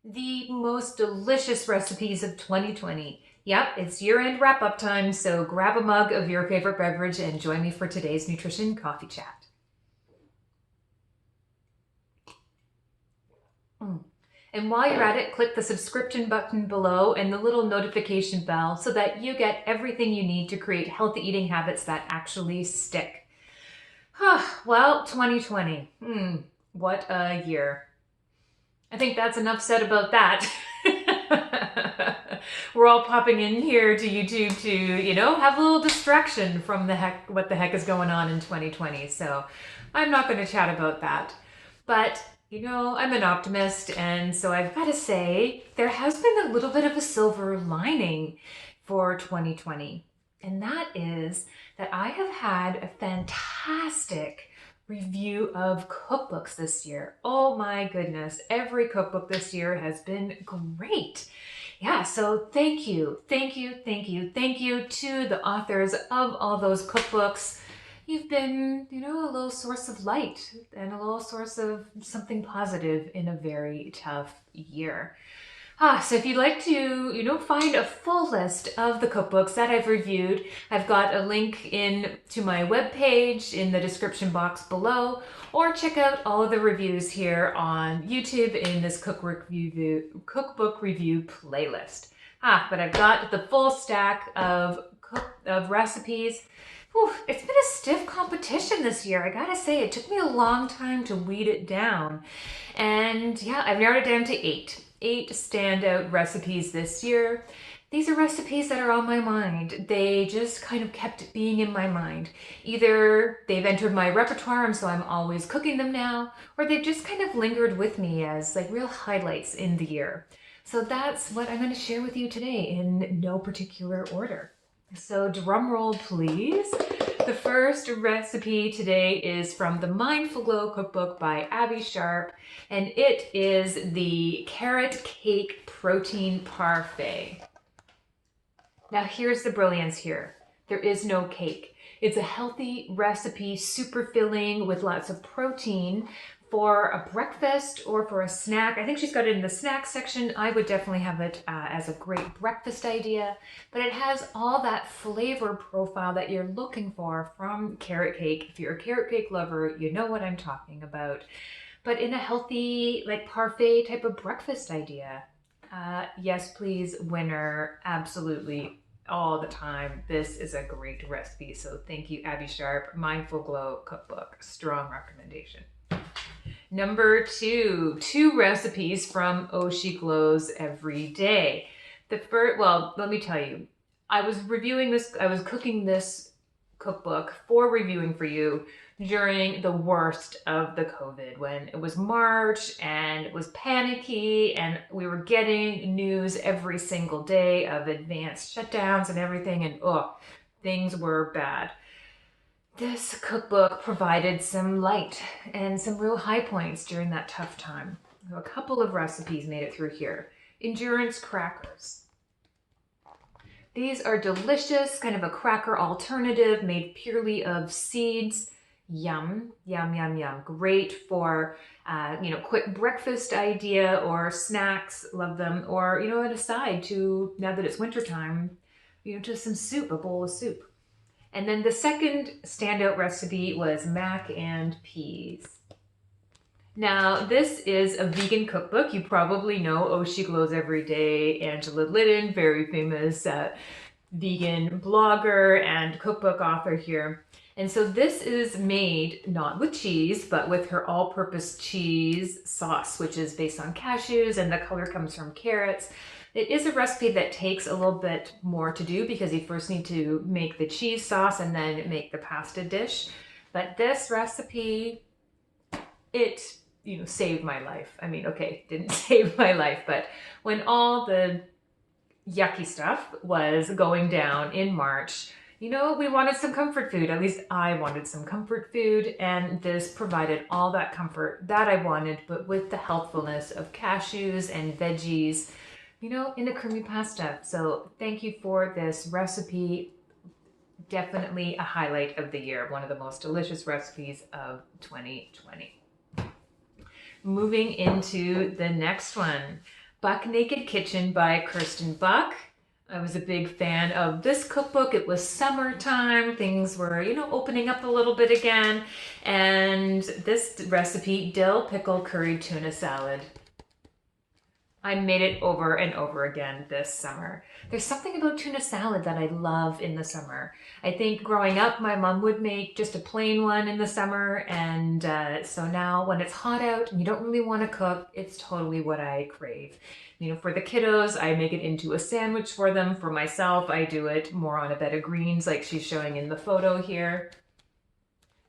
The most delicious recipes of 2020. Yep, it's year-end wrap-up time, so grab a mug of your favorite beverage and join me for today's nutrition coffee chat. Mm. And while you're at it, click the subscription button below and the little notification bell so that you get everything you need to create healthy eating habits that actually stick. Well, 2020. What a year. I think that's enough said about that. We're all popping in here to YouTube to, have a little distraction from what the heck is going on in 2020. So I'm not going to chat about that. But, I'm an optimist. And so I've got to say, there has been a little bit of a silver lining for 2020. And that is that I have had a fantastic review of cookbooks this year. Oh my goodness, every cookbook this year has been great. Yeah, so thank you to the authors of all those cookbooks. You've been, a little source of light and a little source of something positive in a very tough year. So if you'd like to, find a full list of the cookbooks that I've reviewed, I've got a link to my webpage in the description box below, or check out all of the reviews here on YouTube in this cookbook review playlist. But I've got the full stack of recipes. It's been a stiff competition this year. I gotta say, it took me a long time to weed it down. And yeah, I've narrowed it down to eight standout recipes this year. These are recipes that are on my mind. They just kind of kept being in my mind. Either they've entered my repertoire and so I'm always cooking them now, or they've just kind of lingered with me as like real highlights in the year. So that's what I'm going to share with you today in no particular order. So drum roll, please. The first recipe today is from the Mindful Glow cookbook by Abby Sharp, and it is the carrot cake protein parfait. Now here's the brilliance here. There is no cake. It's a healthy recipe, super filling with lots of protein for a breakfast or for a snack. I think she's got it in the snack section. I would definitely have it as a great breakfast idea, but it has all that flavor profile that you're looking for from carrot cake. If you're a carrot cake lover, you know what I'm talking about. But in a healthy, like parfait type of breakfast idea. Yes, please, winner, absolutely, all the time. This is a great recipe. So thank you, Abby Sharp, Mindful Glow cookbook, strong recommendation. Number two recipes from She Glows Every Day. Let me tell you, I was cooking this cookbook for reviewing for you during the worst of the COVID, when it was March and it was panicky and we were getting news every single day of advanced shutdowns and everything, and things were bad. This cookbook provided some light and some real high points during that tough time. So a couple of recipes made it through here. Endurance crackers. These are delicious, kind of a cracker alternative made purely of seeds. Yum, yum, yum, yum. Great for, quick breakfast idea or snacks. Love them. Or, an aside to, now that it's wintertime, to some soup, a bowl of soup. And then the second standout recipe was mac and peas. Now, this is a vegan cookbook. You probably know She Glows Every Day, Angela Liddon, very famous vegan blogger and cookbook author here. And so this is made not with cheese, but with her all-purpose cheese sauce, which is based on cashews, and the color comes from carrots. It is a recipe that takes a little bit more to do because you first need to make the cheese sauce and then make the pasta dish. But this recipe, it, saved my life. I mean, okay, didn't save my life, but when all the yucky stuff was going down in March, we wanted some comfort food. At least I wanted some comfort food, and this provided all that comfort that I wanted, but with the healthfulness of cashews and veggies, in a creamy pasta. So thank you for this recipe. Definitely a highlight of the year. One of the most delicious recipes of 2020. Moving into the next one. Buck Naked Kitchen by Kristen Buck. I was a big fan of this cookbook. It was summertime. Things were, opening up a little bit again. And this recipe, dill pickle curried tuna salad. I made it over and over again this summer. There's something about tuna salad that I love in the summer. I think growing up, my mom would make just a plain one in the summer. And so now when it's hot out and you don't really want to cook, it's totally what I crave. For the kiddos, I make it into a sandwich for them. For myself, I do it more on a bed of greens like she's showing in the photo here.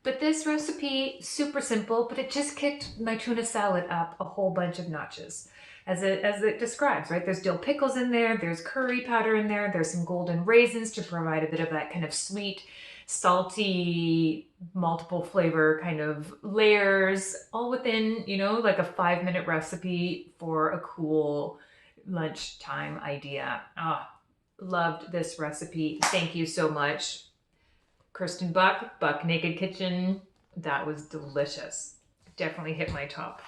But this recipe, super simple, but it just kicked my tuna salad up a whole bunch of notches. As it describes, right? There's dill pickles in there, there's curry powder in there, there's some golden raisins to provide a bit of that kind of sweet, salty, multiple flavor kind of layers, all within, like a 5-minute recipe for a cool lunchtime idea. Loved this recipe. Thank you so much, Kristen Buck, Buck Naked Kitchen. That was delicious. Definitely hit my top.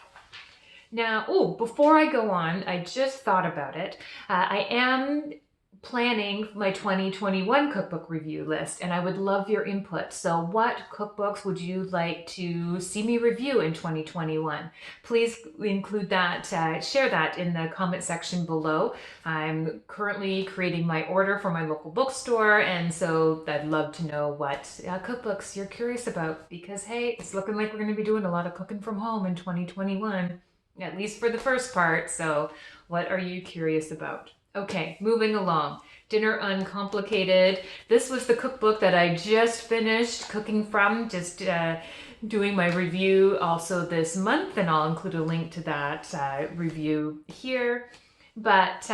Now, before I go on, I just thought about it. I am planning my 2021 cookbook review list, and I would love your input. So what cookbooks would you like to see me review in 2021? Please include that, share that in the comment section below. I'm currently creating my order for my local bookstore, and so I'd love to know what cookbooks you're curious about, because hey, it's looking like we're going to be doing a lot of cooking from home in 2021. At least for the first part. So what are you curious about? Okay, moving along. Dinner Uncomplicated. This was the cookbook that I just finished cooking from, just doing my review also this month, and I'll include a link to that review here. But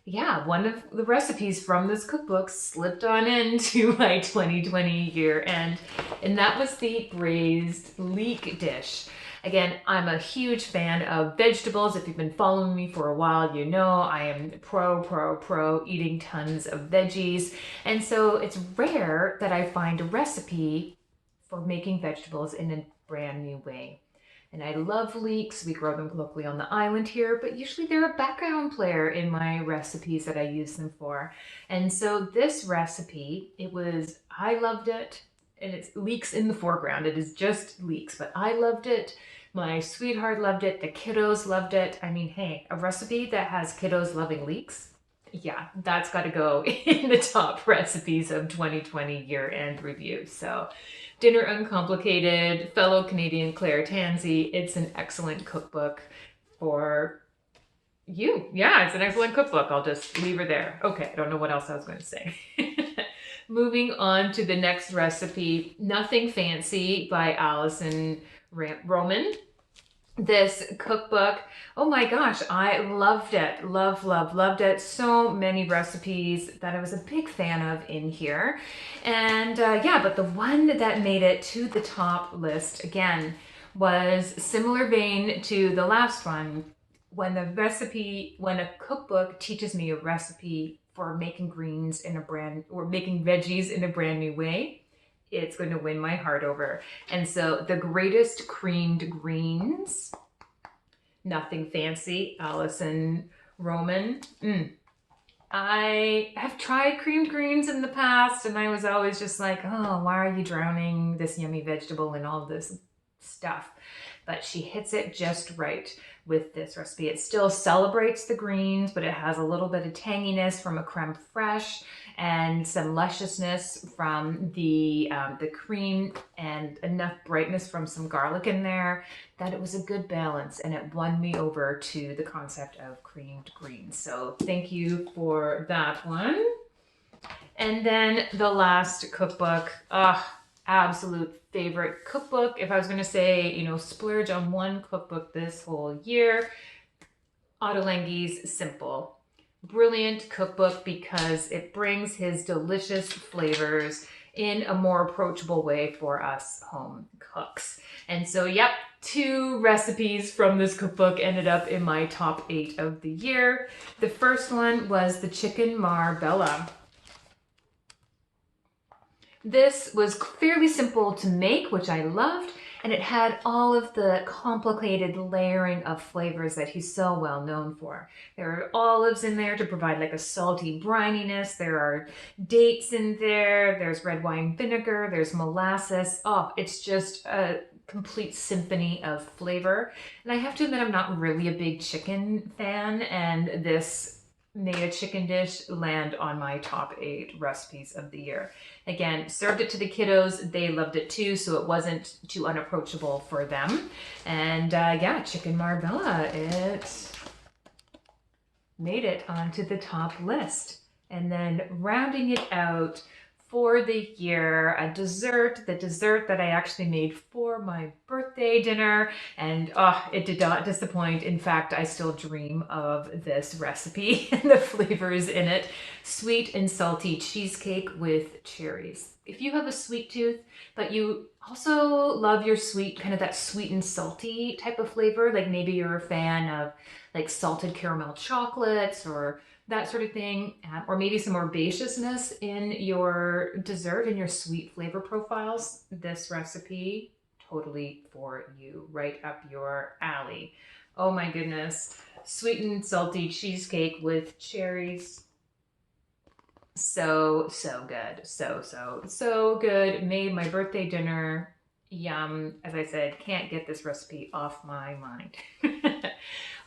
yeah, one of the recipes from this cookbook slipped on into my 2020 year end, and that was the braised leek dish. Again, I'm a huge fan of vegetables. If you've been following me for a while, you know I am pro eating tons of veggies. And so it's rare that I find a recipe for making vegetables in a brand new way. And I love leeks. We grow them locally on the island here, but usually they're a background player in my recipes that I use them for. And so this recipe, I loved it. And it's leeks in the foreground. It is just leeks, but I loved it. My sweetheart loved it. The kiddos loved it. I mean, hey, a recipe that has kiddos loving leeks, yeah, that's got to go in the top recipes of 2020 year-end review. So Dinner Uncomplicated, fellow Canadian Claire Tansey. It's an excellent cookbook for you. Yeah, it's an excellent cookbook. I'll just leave her there. Okay, I don't know what else I was going to say. Moving on to the next recipe, Nothing Fancy by Alison Roman. This cookbook, oh my gosh, I loved it. Loved it. So many recipes that I was a big fan of in here. And yeah, but the one that made it to the top list, again, was similar vein to the last one. When a cookbook teaches me a recipe for making making veggies in a brand new way, it's going to win my heart over. And so The Greatest Creamed Greens, Nothing Fancy, Alison Roman. I have tried creamed greens in the past, and I was always just like, oh, why are you drowning this yummy vegetable in all this stuff? But she hits it just right with this recipe. It still celebrates the greens, but it has a little bit of tanginess from a creme fraiche and some lusciousness from the cream, and enough brightness from some garlic in there that it was a good balance, and it won me over to the concept of creamed greens. So thank you for that one. And then the last cookbook, absolute favorite cookbook. If I was going to say, splurge on one cookbook this whole year, Ottolenghi's Simple. Brilliant cookbook because it brings his delicious flavors in a more approachable way for us home cooks. And so, yep, 2 recipes from this cookbook ended up in my top 8 of the year. The first one was the chicken marbella. This was fairly simple to make, which I loved, And it had all of the complicated layering of flavors that he's so well known for. There are olives in there to provide like a salty brininess. There are dates in there. There's red wine vinegar. There's molasses. Oh, it's just a complete symphony of flavor. And I have to admit, I'm not really a big chicken fan, and this made a chicken dish land on my top 8 recipes of the year. Again, served it to the kiddos. They loved it too, so it wasn't too unapproachable for them. And yeah, chicken marbella, it made it onto the top list. And then rounding it out for the year, a dessert, the dessert that I actually made for my birthday dinner. And oh, it did not disappoint. In fact, I still dream of this recipe and the flavors in it. Sweet and salty cheesecake with cherries. If you have a sweet tooth, but you also love your sweet, kind of that sweet and salty type of flavor, like maybe you're a fan of like salted caramel chocolates or that sort of thing, or maybe some herbaceousness in your dessert and your sweet flavor profiles, this recipe totally for you, right up your alley. Oh my goodness, sweet and salty cheesecake with cherries. So good. So good. Made my birthday dinner. Yum. As I said, can't get this recipe off my mind.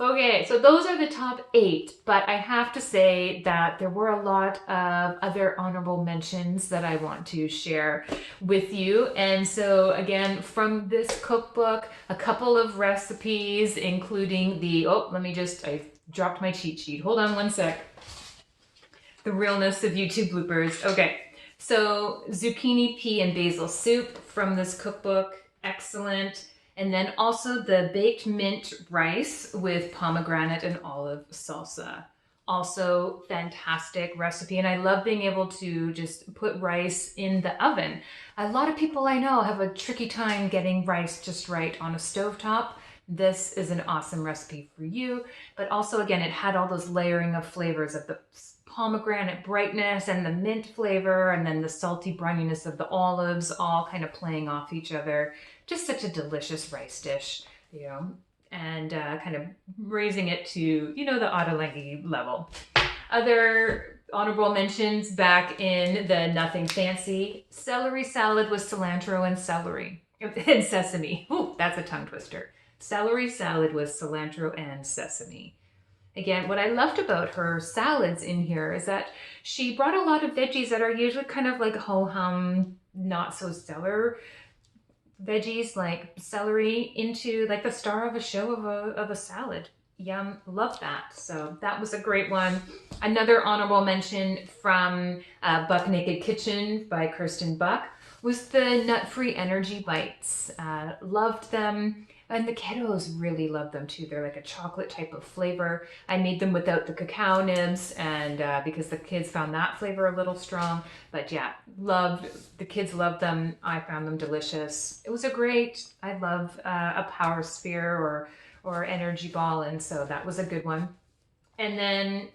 Okay, so those are the top 8, but I have to say that there were a lot of other honorable mentions that I want to share with you. And so again, from this cookbook, a couple of recipes, including the, I dropped my cheat sheet. Hold on one sec. The realness of YouTube bloopers. Okay, so zucchini, pea, and basil soup from this cookbook. Excellent. And then also the baked mint rice with pomegranate and olive salsa. Also fantastic recipe. And I love being able to just put rice in the oven. A lot of people I know have a tricky time getting rice just right on a stovetop. This is an awesome recipe for you. But also, again, it had all those layering of flavors of the pomegranate brightness and the mint flavor and then the salty brininess of the olives all kind of playing off each other. Just such a delicious rice dish, you know, and kind of raising it to, you know, the ottolenghi level. Other honorable mentions back in the nothing fancy, celery salad with cilantro and celery and sesame. Ooh, that's a tongue twister. Celery salad with cilantro and sesame. Again, what I loved about her salads in here is that she brought a lot of veggies that are usually kind of like ho-hum, not so stellar veggies like celery into like the star of a show of a salad. Yum, love that. So that was a great one. Another honorable mention from Buck Naked Kitchen by Kristen Buck was the nut-free energy bites. Loved them. And the kiddos really love them too. They're like a chocolate type of flavor. I made them without the cacao nibs and because the kids found that flavor a little strong. But yeah, the kids loved them. I found them delicious. It was I love a power sphere or energy ball. And so that was a good one. And then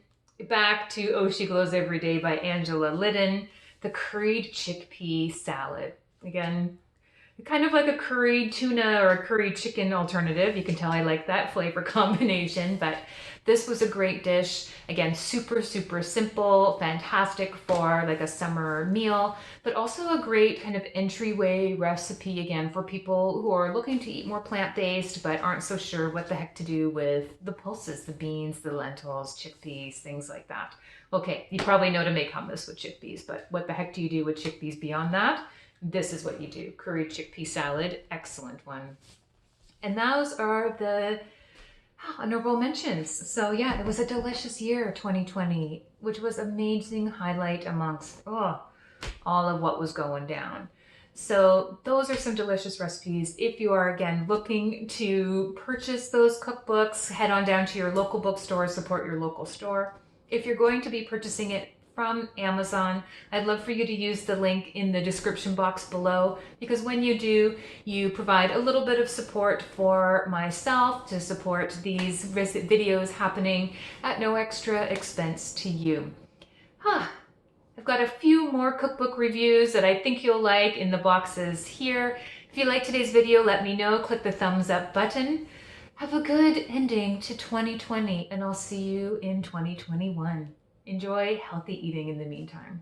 back to Oh, She Glows Every Day by Angela Liddon, the curried chickpea salad. Again, kind of like a curried tuna or a curried chicken alternative. You can tell I like that flavor combination, but this was a great dish. Again, super simple, fantastic for like a summer meal, but also a great kind of entryway recipe again for people who are looking to eat more plant-based but aren't so sure what the heck to do with the pulses, the beans, the lentils, chickpeas, things like that. Okay, you probably know to make hummus with chickpeas, but what the heck do you do with chickpeas beyond that? This is what you do. Curried chickpea salad, excellent one. And those are the honorable mentions. So yeah, it was a delicious year, 2020, which was amazing highlight amongst all of what was going down. So those are some delicious recipes. If you are, again, looking to purchase those cookbooks, head on down to your local bookstore, support your local store. If you're going to be purchasing it from Amazon, I'd love for you to use the link in the description box below, because when you do, you provide a little bit of support for myself to support these videos happening at no extra expense to you. I've got a few more cookbook reviews that I think you'll like in the boxes here. If you like today's video, let me know. Click the thumbs up button. Have a good ending to 2020, and I'll see you in 2021. Enjoy healthy eating in the meantime.